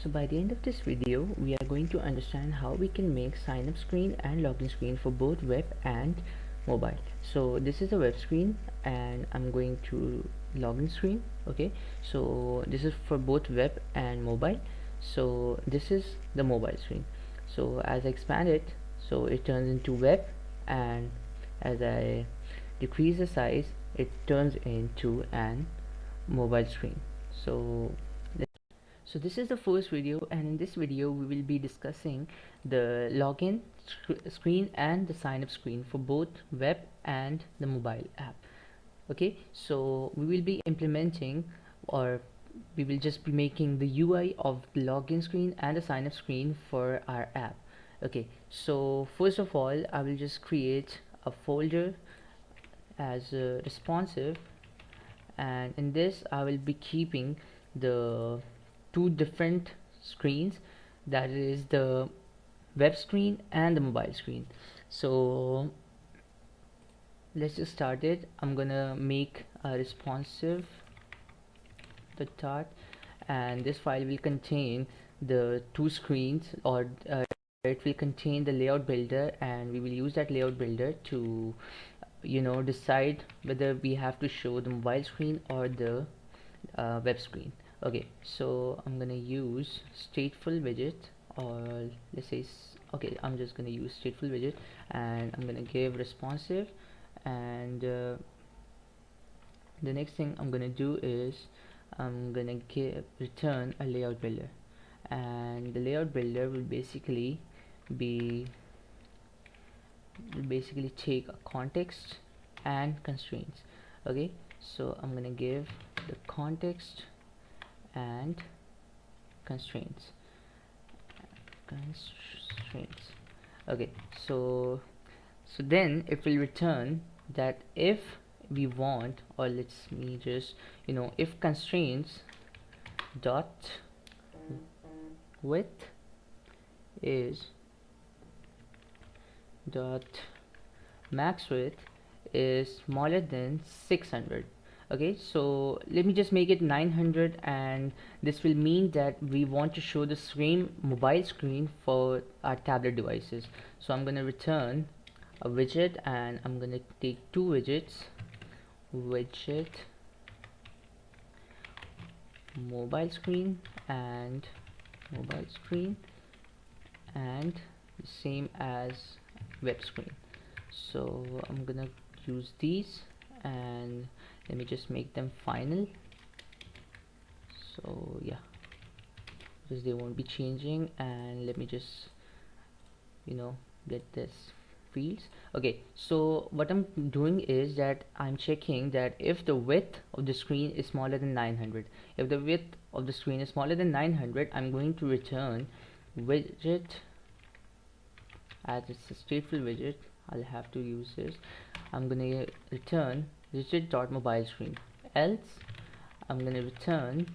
So by the end of this video, we are going to understand how we can make sign up screen and login screen for both web and mobile. So this is a web screen and I'm going to login screen. Okay, so this is for both web and mobile. So this is the mobile screen. So as I expand it, so it turns into web, and as I decrease the size, it turns into an mobile screen. So this is the first video, and in this video we will be discussing the login screen and the sign up screen for both web and the mobile app. Okay, so we will be implementing, or we will just be making the UI of the login screen and the sign up screen for our app. Okay, so first of all, I will just create a folder as responsive, and in this I will be keeping the two different screens, that is the web screen and the mobile screen. So let's just start it. I'm gonna make a responsive dot, and this file will contain the two screens, or it will contain the layout builder, and we will use that layout builder to decide whether we have to show the mobile screen or the web screen. Okay, so I'm gonna use stateful widget, or let's say okay, I'm just gonna use stateful widget, and I'm gonna give responsive, and the next thing I'm gonna do is I'm gonna return a layout builder, and the layout builder will basically take a context and constraints. Okay, so I'm gonna give the context and constraints. Okay, so then it will return that if we want, or let's me just if constraints dot width is dot max width is smaller than 600. Okay, so let me just make it 900, and this will mean that we want to show the same mobile screen for our tablet devices. So I'm going to return a widget, and I'm going to take two widgets, widget mobile screen and mobile screen, and the same as web screen. So I'm gonna use these, and let me just make them final. So yeah, because they won't be changing, and let me just get this fields. Okay, so what I'm doing is that I'm checking that if the width of the screen is smaller than 900. If the width of the screen is smaller than 900, I'm going to return widget, as it's a stateful widget. I'll have to use this. I'm gonna return widget.mobile screen, else I'm gonna return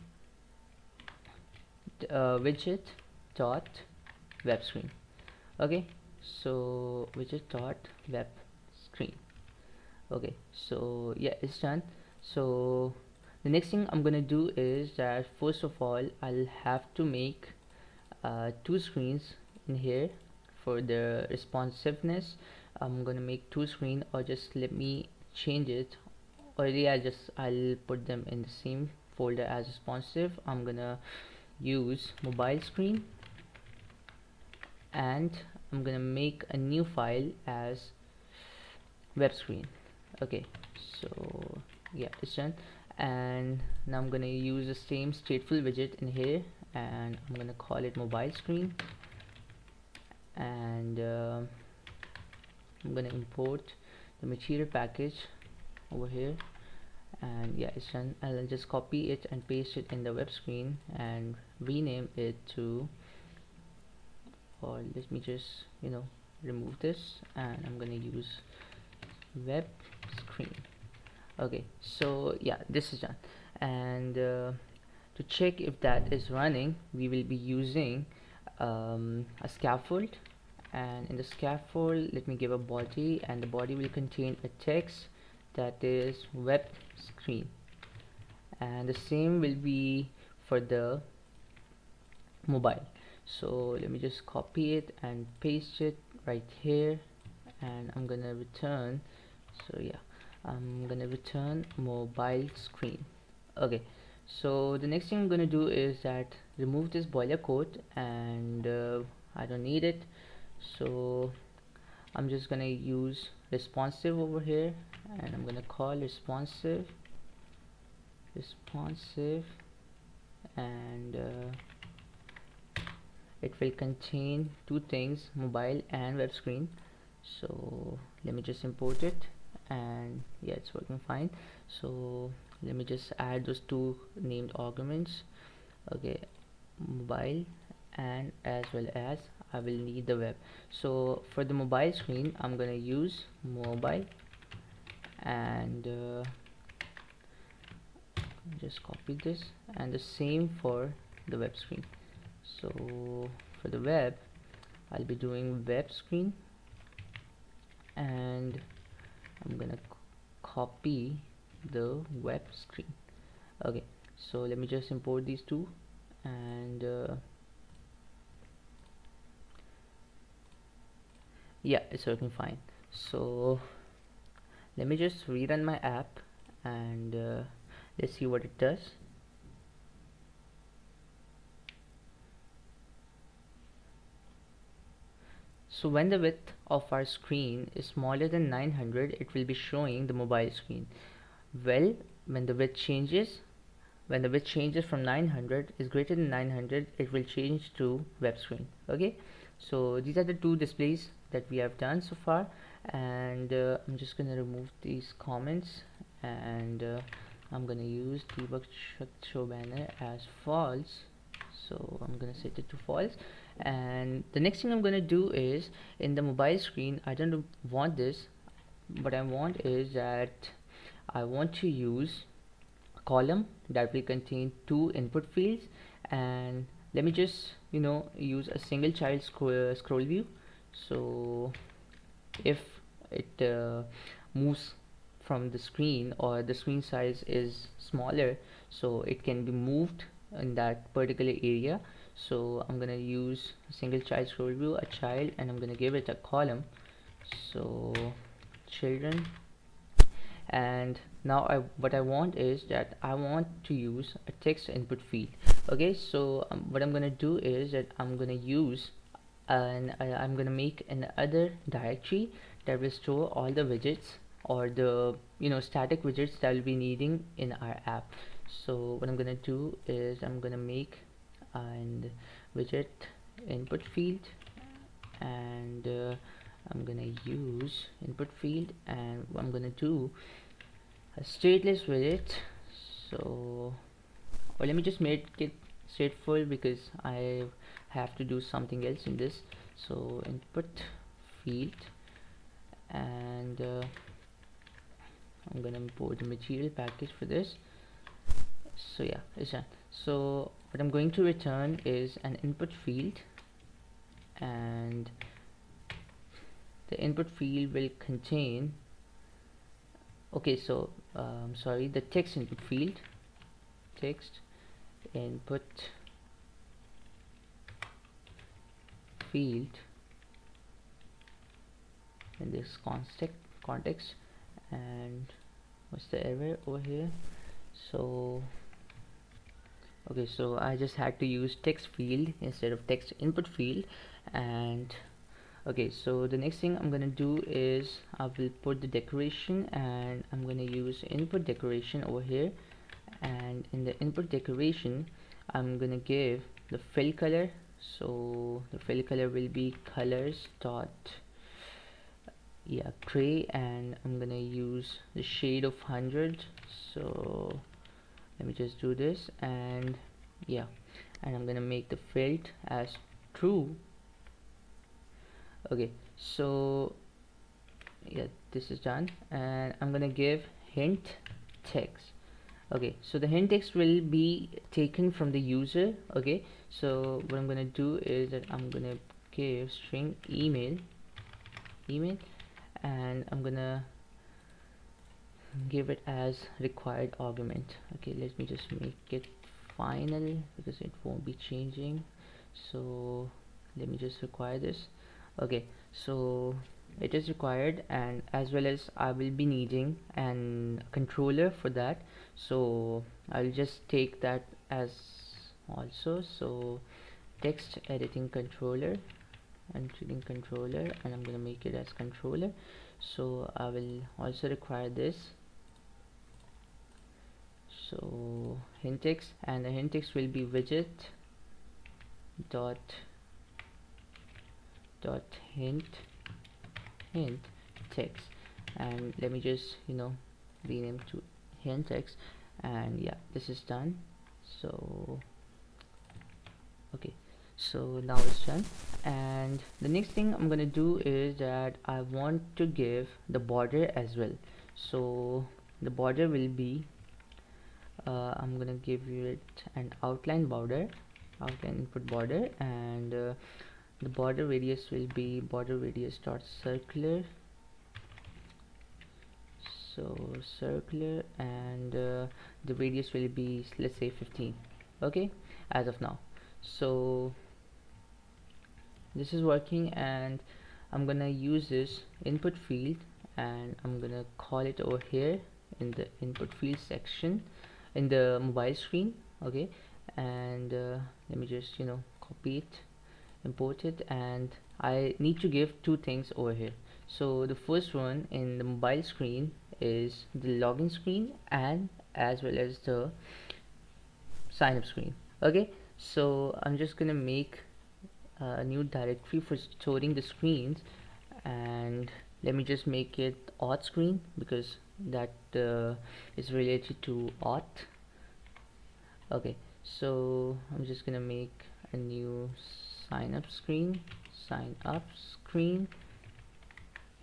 widget dot web screen. Okay, so widget dot web screen. Okay, so yeah, it's done. So the next thing I'm gonna do is that first of all, I'll have to make two screens in here for the responsiveness. I'm gonna make two screen, or just let me change it, or yeah, I'll put them in the same folder as responsive. I'm gonna use mobile screen, and I'm gonna make a new file as web screen. Okay, so yeah, it's done. And now I'm gonna use the same stateful widget in here, and I'm gonna call it mobile screen, and I'm gonna import the material package over here, and yeah, it's done. I'll just copy it and paste it in the web screen and rename it to, or let me just remove this, and I'm gonna use web screen. Okay, so yeah, this is done. And to check if that is running, we will be using a scaffold, and in the scaffold, let me give a body, and the body will contain a text that is web screen, and the same will be for the mobile. So let me just copy it and paste it right here, and I'm gonna return. So yeah, I'm gonna return mobile screen. Okay, so the next thing I'm gonna do is that remove this boiler code, and I don't need it. So I'm just gonna use responsive over here, and I'm gonna call responsive, and it will contain two things, mobile and web screen. So let me just import it, and yeah, it's working fine. So let me just add those two named arguments. Okay, mobile, and as well as I will need the web. So for the mobile screen I'm gonna use mobile, and just copy this, and the same for the web screen. So for the web I'll be doing web screen, and I'm gonna copy the web screen. Okay, so let me just import these two, and yeah, it's working fine. So let me just rerun my app, and let's see what it does. So when the width of our screen is smaller than 900, it will be showing the mobile screen. Well, when the width changes, from 900 is greater than 900, it will change to web screen. Okay, so these are the two displays that we have done so far, and I'm just gonna remove these comments, and I'm gonna use debug show banner as false. So I'm gonna set it to false, and the next thing I'm gonna do is, in the mobile screen, I don't want this. What I want is that I want to use a column that will contain two input fields, and let me just use a single child scroll view. So if it moves from the screen, or the screen size is smaller, so it can be moved in that particular area. So I'm gonna use a single child scroll view, a child, and I'm gonna give it a column. So children, and now what I want is that I want to use a text input field. Okay, so what I'm gonna do is that I'm gonna use and I'm gonna make another directory that will store all the widgets, or the static widgets that we'll be needing in our app. So what I'm gonna do is I'm gonna make and widget input field, and I'm gonna use input field, and I'm gonna do a stateless widget. So, or let me just make it stateful, because I have to do something else in this. So input field, and I'm gonna import the material package for this. So yeah, it's done. So what I'm going to return is an input field, and the input field will contain, okay, so sorry, the text input field, text input field in this context. And what's the error over here? So okay, so I just had to use text field instead of text input field. And okay, so the next thing I'm gonna do is I will put the decoration, and I'm gonna use input decoration over here. And in the input decoration I'm gonna give the fill color. So the fill color will be colors dot gray, and I'm gonna use the shade of 100. So let me just do this, and yeah, and I'm gonna make the field as true. Okay, so yeah, this is done, and I'm gonna give hint text. Okay, so the hint text will be taken from the user. Okay, so what I'm gonna do is that I'm gonna give string email, and I'm gonna give it as required argument. Okay, let me just make it final, because it won't be changing. So let me just require this. Okay, so it is required, and as well as I will be needing an controller for that, so I'll just take that as also. So text editing controller and treating controller, and I'm gonna make it as controller. So I will also require this. So hint text, and the hint text will be widget dot hint text, and let me just rename to hint text. And yeah, this is done. So okay, so now it's done. And the next thing I'm gonna do is that I want to give the border as well. So the border will be I'm gonna give it an outline border, outline input border, and the border radius will be border radius dot circular. So circular, and the radius will be, let's say, 15. Okay, as of now. So this is working, and I'm gonna use this input field, and I'm gonna call it over here in the input field section in the mobile screen. Okay, and let me just copy it, import it, and I need to give two things over here. So the first one in the mobile screen is the login screen, and as well as the sign up screen. Okay, so I'm just gonna make a new directory for storing the screens, and let me just make it auth screen, because that is related to auth. Okay, so I'm just gonna make a new sign up screen,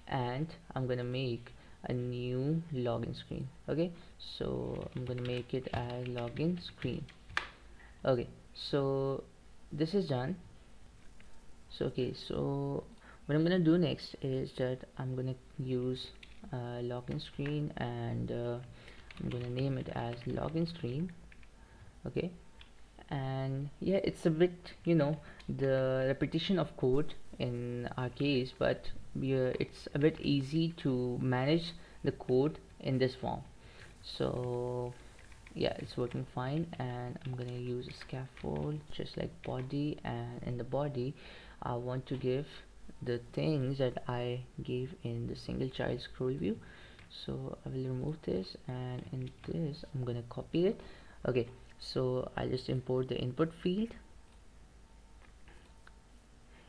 and I'm gonna make a new login screen. Okay, so I'm gonna make it as login screen. Okay, so this is done. So okay, so what I'm gonna do next is that I'm gonna use login screen, and I'm gonna name it as login screen. Okay, and yeah, it's a bit the repetition of code in our case, but it's a bit easy to manage the code in this form. So yeah, it's working fine, and I'm gonna use a scaffold just like body, and in the body I want to give the things that I gave in the single child scroll view. So I will remove this, and in this I'm gonna copy it. Okay, so I'll just import the input field,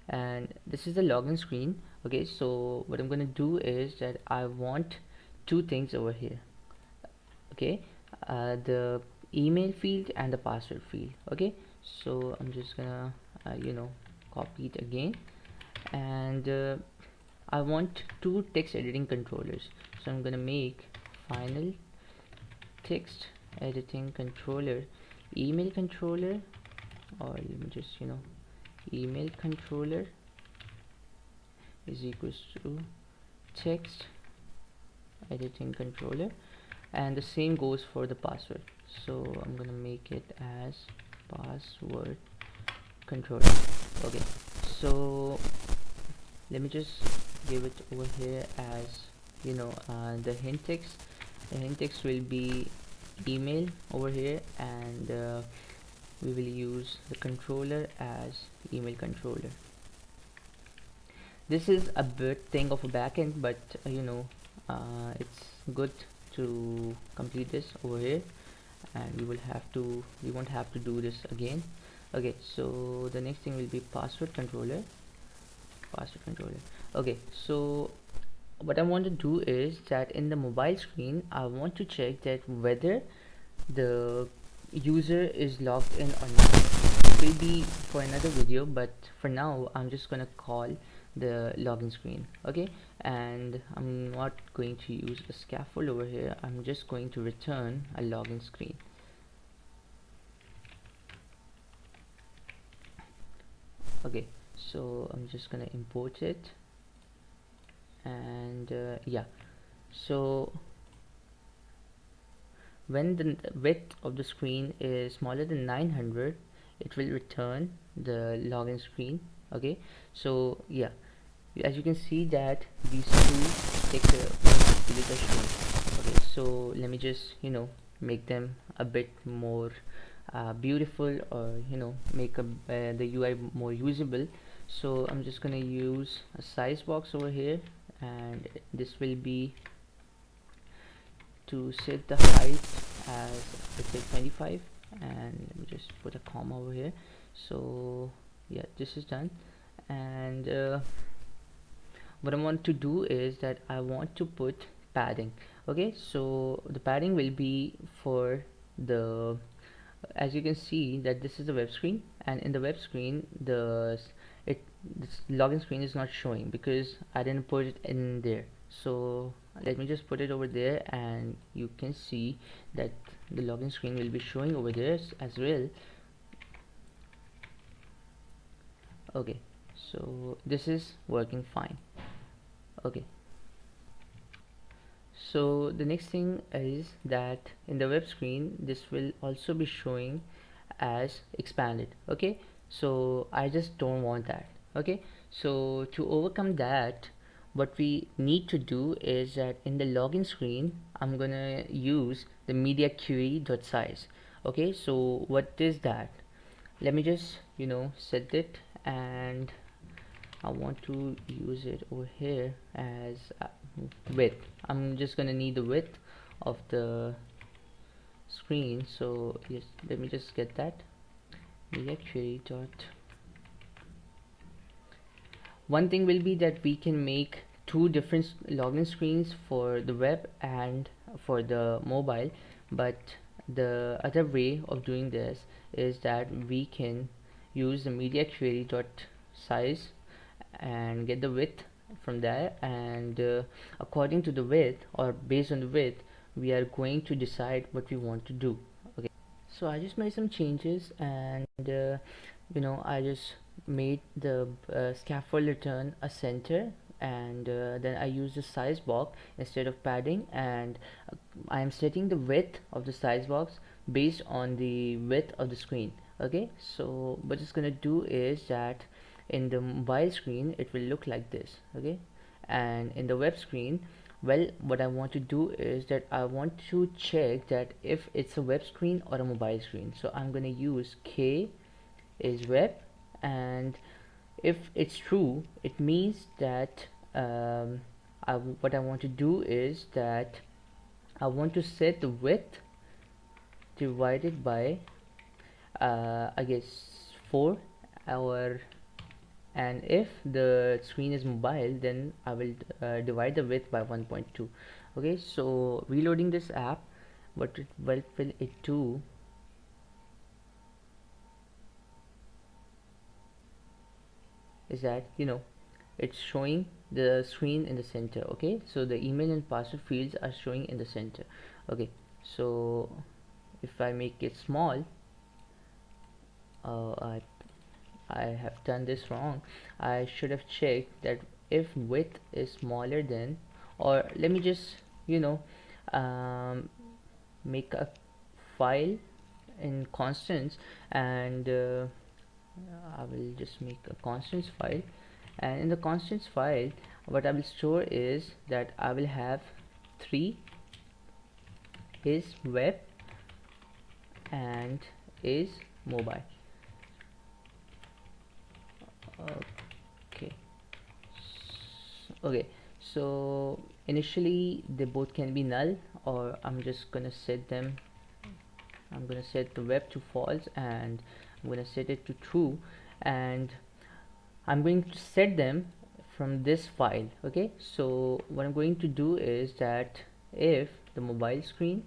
and this is the login screen. Okay, so what I'm gonna do is that I want two things over here. Okay, the email field and the password field. Okay, so I'm just gonna copy it again, and I want two text editing controllers. So I'm gonna make final text editing controller email controller, or let me just email controller is equals to text editing controller, and the same goes for the password. So I'm gonna make it as password controller. Okay, so let me just give it over here as the hint text. The hint text will be email over here, and we will use the controller as email controller. This is a bit thing of a backend, but it's good to complete this over here, and we won't have to do this again. Okay, so the next thing will be password controller. Okay, so what I want to do is that in the mobile screen I want to check that whether the user is logged in or not. It will be for another video, but for now I'm just gonna call the login screen. Okay, and I'm not going to use a scaffold over here. I'm just going to return a login screen. Okay, so I'm just gonna import it, and yeah, so when the width of the screen is smaller than 900, it will return the login screen. Okay, so yeah, as you can see that these two text fields are shown. Okay, so let me just make them a bit more beautiful, or make the UI more usable. So I'm just gonna use a size box over here, and this will be to set the height as, let's say, 25, and let me just put a comma over here. So yeah, this is done. And what I want to do is that I want to put padding. Okay, so the padding will be for the, as you can see that this is the web screen, and in the web screen this login screen is not showing because I didn't put it in there. So let me just put it over there, and you can see that the login screen will be showing over there as well. Okay, so this is working fine. Okay, so the next thing is that in the web screen this will also be showing as expanded. Okay, so I just don't want that. Okay, so to overcome that, what we need to do is that in the login screen I'm gonna use the media query.size. Okay, so what is that? Let me just set it, and I want to use it over here as width. I'm just gonna need the width of the screen. So yes, let me just get that media query dot. One thing will be that we can make two different login screens for the web and for the mobile, but the other way of doing this is that we can use the media query dot size and get the width from there, and according to the width, or based on the width, we are going to decide what we want to do. Okay, so I just made some changes, and I just made the scaffold return a center, and then I use the size box instead of padding, and I am setting the width of the size box based on the width of the screen. Okay, so what it's gonna do is that in the mobile screen it will look like this. Okay, and in the web screen, well, what I want to do is that I want to check that if it's a web screen or a mobile screen. So I'm gonna use k is web, and if it's true, it means that what I want to do is that I want to set the width divided by I guess 4, or, and if the screen is mobile, then I will divide the width by 1.2. Okay, so reloading this app, what will it do is that it's showing the screen in the center. Okay, so the email and password fields are showing in the center. Okay, so if I make it small, I have done this wrong. I should have checked that if width is smaller than, or let me just um, make a file in constants, and I will just make a constants file, and in the constants file what I will store is that I will have 3 is web and is mobile. Okay, okay, so initially they both can be null, or I'm just gonna set them, I'm gonna set the web to false, and I'm gonna set it to true, and I'm going to set them from this file. Okay, so what I'm going to do is that if the mobile screen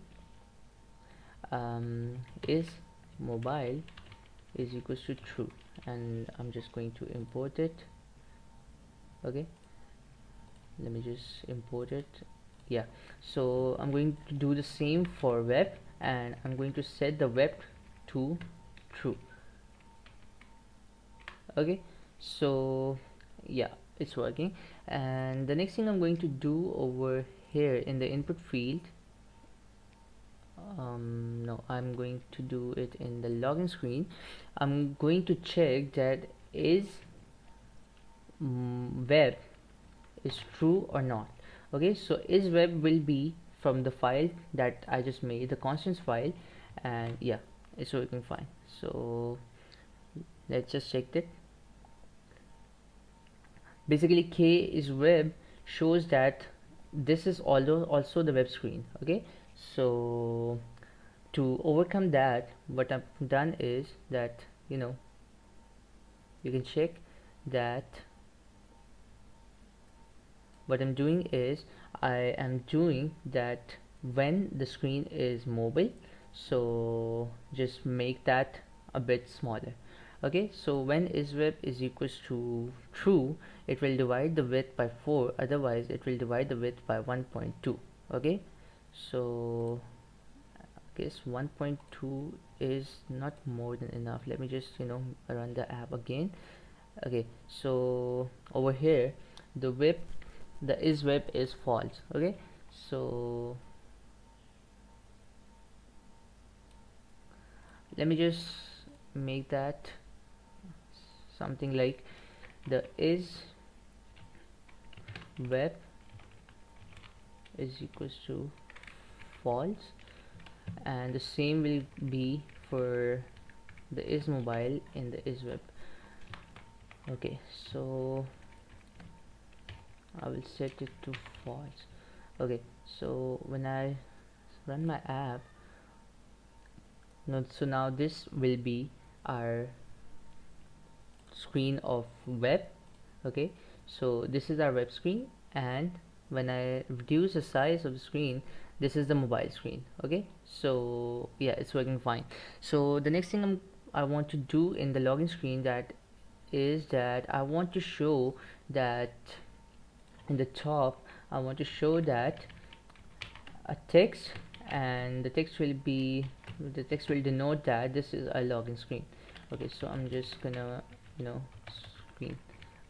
is mobile is equals to true, and I'm just going to import it. Okay, let me just import it. Yeah, so I'm going to do the same for web, and I'm going to set the web to true. Okay, so yeah, it's working. And the next thing I'm going to do over here in the input field, no, I'm going to do it in the login screen. I'm going to check that is web is true or not. Okay, so is web will be from the file that I just made, the constants file, and yeah, it's working fine. So let's just check that. Basically k is web shows that this is also the web screen. Okay, so to overcome that, what I've done is that you can check that what I'm doing is I am doing that when the screen is mobile, so just make that a bit smaller. Okay, so when isWeb is equals to true, it will divide the width by 4, otherwise it will divide the width by 1.2. okay, so I guess 1.2 is not more than enough. Let me just run the app again. Okay, so over here the isWeb is false. Okay, so let me just make that something like the isWeb is equals to false, and the same will be for the isMobile in the isWeb. Okay, so I will set it to false. Okay, so when I run my app, so now this will be our screen of web. Okay, so this is our web screen, and when I reduce the size of the screen, this is the mobile screen. Okay, so yeah, it's working fine. So the next thing I want to do in the login screen is that I want to show that in the top I want to show that a text, and the text will denote that this is a login screen. Okay, so I'm just gonna screen.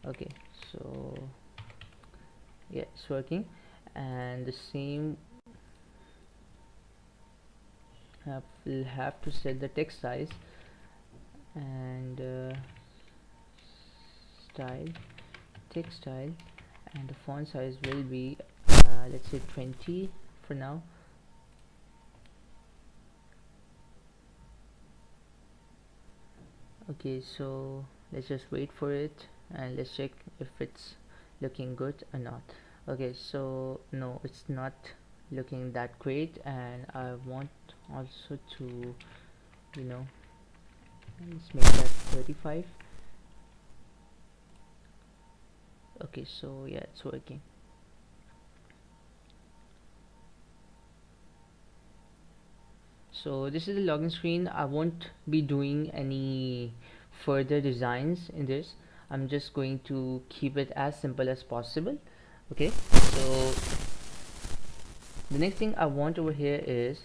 Okay, so yeah, it's working, and the same will have to set the text size and style, text style, and the font size will be let's say 20 for now. Okay, so let's just wait for it and let's check if it's looking good or not. Okay, so no, it's not looking that great, and I want also to let's make that 35. Okay, so yeah, it's working. So this is the login screen. I won't be doing any further designs in this. I'm just going to keep it as simple as possible. Okay, so the next thing I want over here is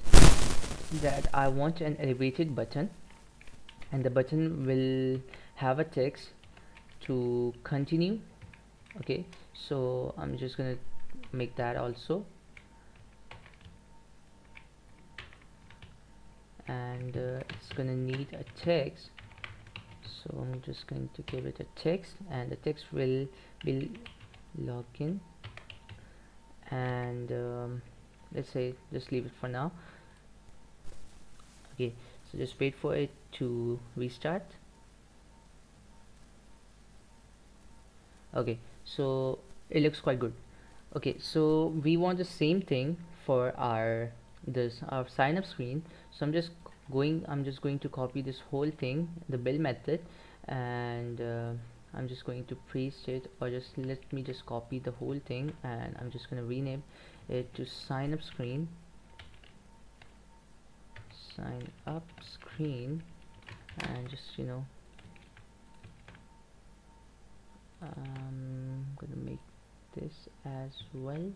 that I want an elevated button, and the button will have a text to continue. Okay, so I'm just gonna make that also, and it's gonna need a text, so I'm just going to give it a text, and the text will be login, and let's say just leave it for now. Okay, so just wait for it to restart. Okay, so it looks quite good. Okay, so we want the same thing for our sign up screen. So I'm just going to copy this whole thing, the build method, and I'm just going to paste it, or just let me just copy the whole thing, and I'm just going to rename it to sign up screen, and just I'm gonna make this as well,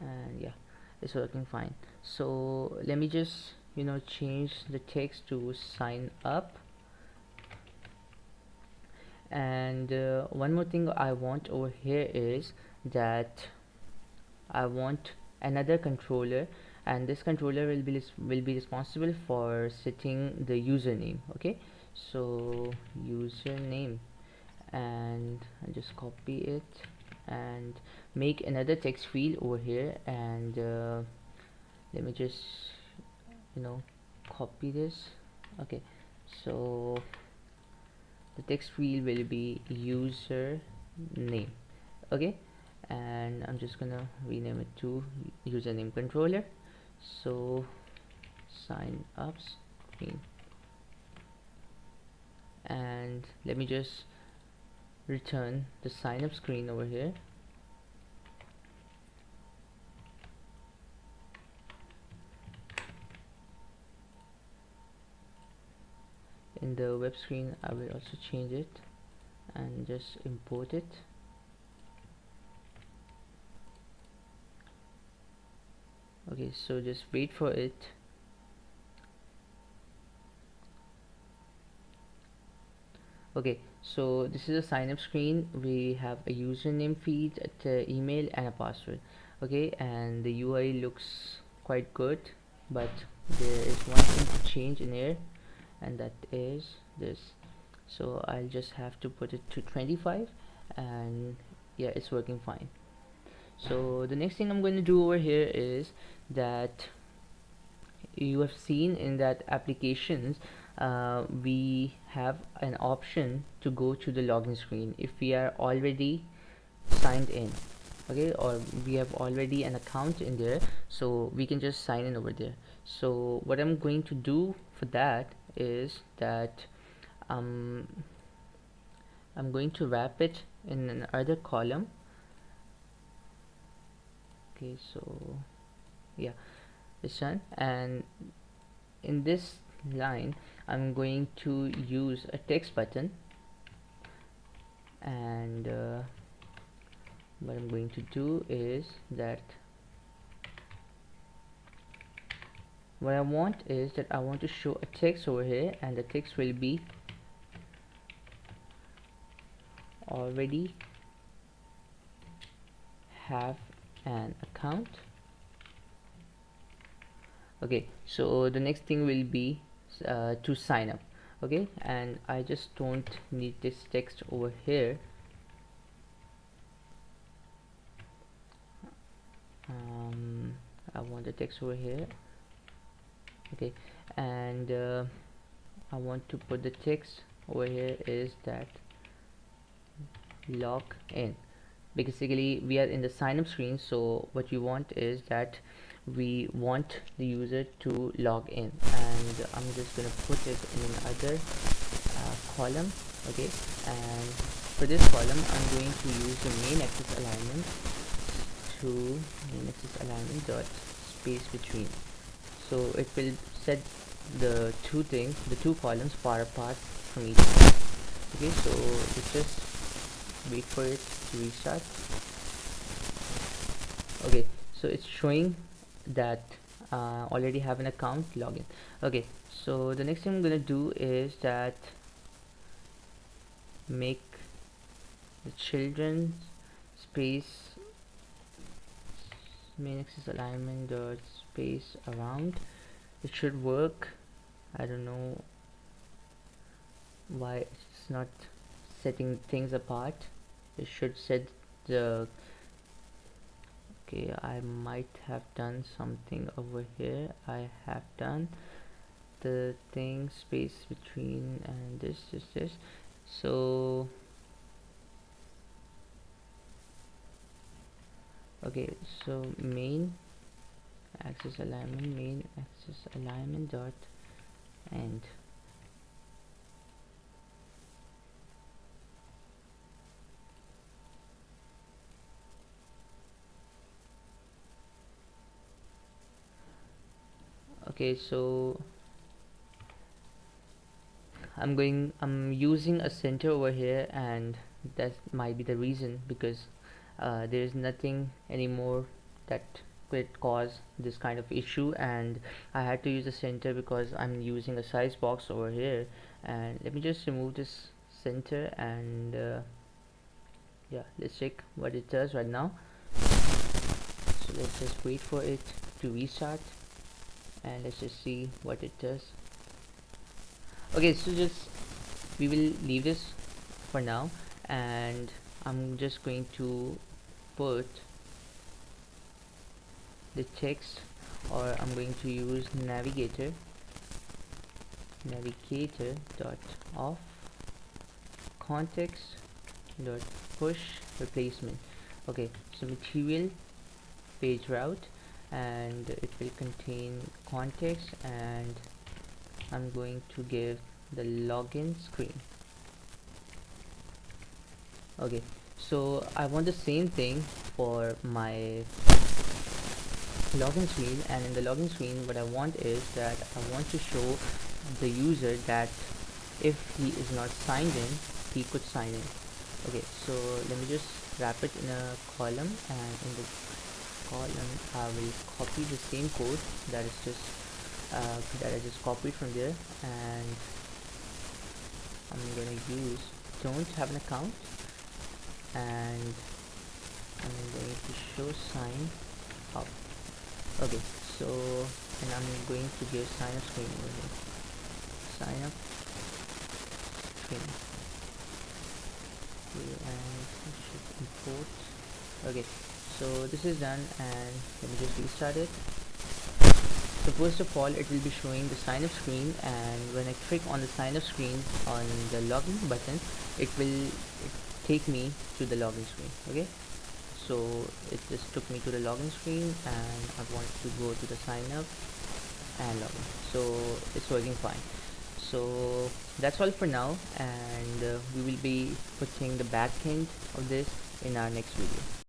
and yeah, it's working fine. So let me just change the text to sign up, and one more thing I want over here is that I want another controller, and this controller will be responsible for setting the username. Okay, so username, and I'll just copy it and make another text field over here, and let me just copy this. Okay, so the text field will be user name. Okay, and I'm just gonna rename it to username controller. So sign up screen, and let me just return the sign up screen over here. In the web screen I will also change it and just import it. Okay, so just wait for it. Okay, so this is a sign up screen. We have a username feed, email, and a password. Okay, and the UI looks quite good, but there is one thing to change in here, and that is this. So I'll just have to put it to 25, and yeah, it's working fine. So the next thing I'm going to do over here is that you have seen in that applications we have an option to go to the login screen if we are already signed in. Okay, or we have already an account in there, so we can just sign in over there. So what I'm going to do for that is that I'm going to wrap it in another column. Okay, so yeah, this one, and in this line I'm going to use a text button, and what I'm going to do is that what I want is that I want to show a text over here, and the text will be already have an account. Okay, so the next thing will be to sign up. Okay, and I just don't need this text over here. I want the text over here. Okay, and I want to put the text over here is that log in. Basically we are in the sign up screen, so what you want is that we want the user to log in, and I'm just gonna put it in another column. Okay, and for this column I'm going to use the main axis alignment to main axis alignment dot space between, so it will set the two columns far apart from each other. Okay, so let's just wait for it to restart. Okay, so it's showing that already have an account login. Okay, so the next thing I'm gonna do is that make the children space main axis alignment dot space around. It should work. I don't know why it's not setting things apart. It should set the okay, I might have done something over here. I have done the thing space between, and this is this. So okay, so main axis alignment dot end. Okay, so I'm using a center over here, and that might be the reason, because there is nothing anymore that could cause this kind of issue, and I had to use a center because I'm using a size box over here. And let me just remove this center, and yeah, let's check what it does right now. So let's just wait for it to restart, and let's just see what it does. Okay, so just we will leave this for now, and I'm just going to put the text, or I'm going to use navigator dot off context dot push replacement. Okay, so material page route, and it will contain context, and I'm going to give the login screen. Okay, so I want the same thing for my login screen, and in the login screen what I want is that I want to show the user that if he is not signed in, he could sign in. Okay, so let me just wrap it in a column, and in the column I will copy the same code that is just that I just copied from there, and I'm gonna use don't have an account, and I'm going to show sign up. Okay, so and I'm going to give sign up screen over here. Sign up screen. Okay, and it should import. Okay, so this is done, and let me just restart it. So first of all, it will be showing the sign up screen, and when I click on the sign up screen on the login button, it will take me to the login screen. Okay, so it just took me to the login screen, and I want to go to the sign up and login, so it's working fine. So that's all for now, and we will be putting the back end of this in our next video.